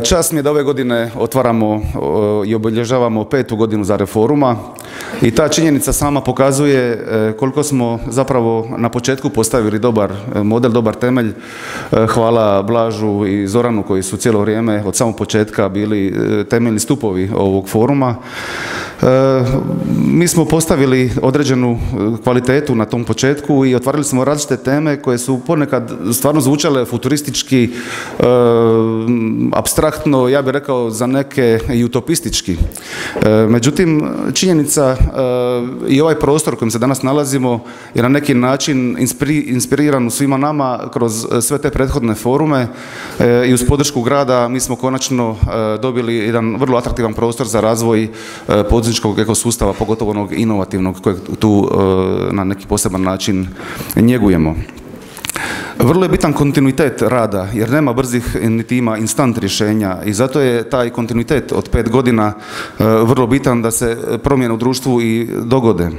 Čast mi je da ove godine otvaramo i obilježavamo 5. godinu Zagreb foruma i ta činjenica sama pokazuje koliko smo zapravo na početku postavili dobar model, dobar temelj. Hvala Blažu i Zoranu koji su cijelo vrijeme od samog početka bili temeljni stupovi ovog foruma. Mi smo postavili određenu kvalitetu na tom početku i otvarali smo različite teme koje su ponekad stvarno zvučale futuristički, apstraktno, ja bih rekao za neke i utopistički. Međutim, činjenica i ovaj prostor u kojem se danas nalazimo je na neki način inspiriran u svima nama kroz sve te prethodne forume i uz podršku grada mi smo konačno dobili jedan vrlo atraktivan prostor za razvoj poduzetničkog ekosustava, pogotovo onog inovativnog kojeg tu na neki poseban način njegujemo. Vrlo je bitan kontinuitet rada jer nema brzih niti ima instant rješenja i zato je taj kontinuitet od 5 godina vrlo bitan da se promjene u društvu i dogode.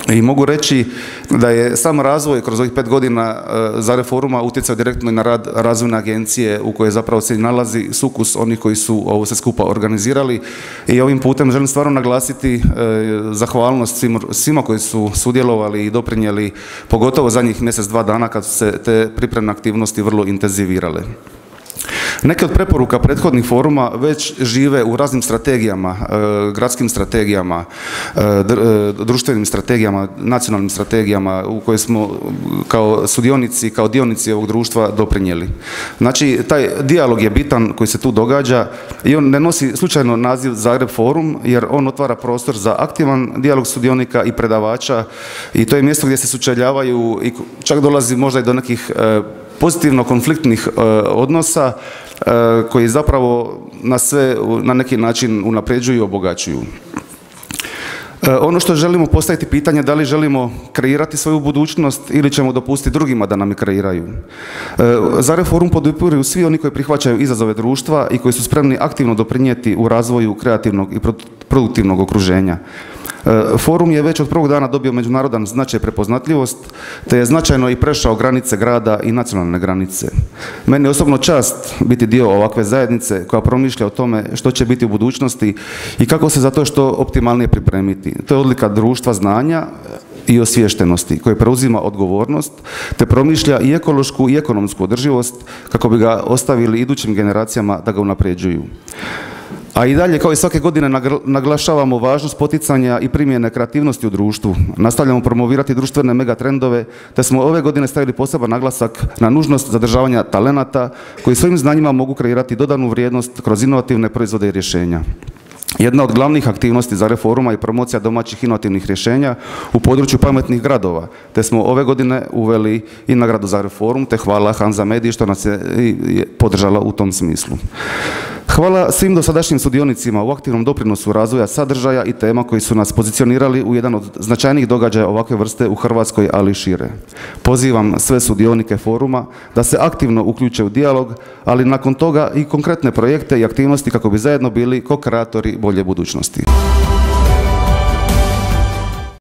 I mogu reći da je sam razvoj kroz ovih 5 godina Zagreb foruma utjecao direktno i na rad razvojne agencije u kojoj zapravo se nalazi sukus onih koji su ovo sve skupa organizirali i ovim putem želim stvarno naglasiti zahvalnost svima koji su sudjelovali i doprinijeli, pogotovo zadnjih mjesec, 2 dana kad su se te pripremne aktivnosti vrlo intenzivirale. Neke od preporuka prethodnih foruma već žive u raznim strategijama, gradskim strategijama, društvenim strategijama, nacionalnim strategijama u koje smo kao sudionici, kao dionici ovog društva doprinijeli. Znači, taj dijalog je bitan koji se tu događa i on ne nosi slučajno naziv Zagreb forum jer on otvara prostor za aktivan dijalog sudionika i predavača i to je mjesto gdje se sučeljavaju i čak dolazi možda i do nekih pozitivno konfliktnih odnosa koji zapravo nas sve na neki način unapređuju i obogaćuju. Ono što želimo postaviti pitanje da li želimo kreirati svoju budućnost ili ćemo dopustiti drugima da nam je kreiraju. Zagreb forum podupiru svi oni koji prihvaćaju izazove društva i koji su spremni aktivno doprinijeti u razvoju kreativnog i produktivnog okruženja. Forum je već od prvog dana dobio međunarodan značaj, prepoznatljivost, te je značajno i prešao granice grada i nacionalne granice. Meni je osobno čast biti dio ovakve zajednice koja promišlja o tome što će biti u budućnosti i kako se za to što optimalnije pripremiti. To je odlika društva znanja i osviještenosti koje preuzima odgovornost te promišlja i ekološku i ekonomsku održivost kako bi ga ostavili idućim generacijama da ga unapređuju. A i dalje, kao i svake godine, naglašavamo važnost poticanja i primjene kreativnosti u društvu. Nastavljamo promovirati društvene megatrendove, te smo ove godine stavili poseban naglasak na nužnost zadržavanja talenata koji svojim znanjima mogu kreirati dodanu vrijednost kroz inovativne proizvode i rješenja. Jedna od glavnih aktivnosti Zagreb foruma je promocija domaćih inovativnih rješenja u području pametnih gradova, te smo ove godine uveli i nagradu Zagreb forum, te hvala Hanza Mediji što nas je podržala u tom smislu. Hvala svim dosadašnjim sudionicima u aktivnom doprinosu razvoja sadržaja i tema koji su nas pozicionirali u jedan od značajnijih događaja ovakve vrste u Hrvatskoj, ali i šire. Pozivam sve sudionike foruma da se aktivno uključe u dijalog, ali nakon toga i konkretne projekte i aktivnosti kako bi zajedno bili ko-kreatori bolje budućnosti.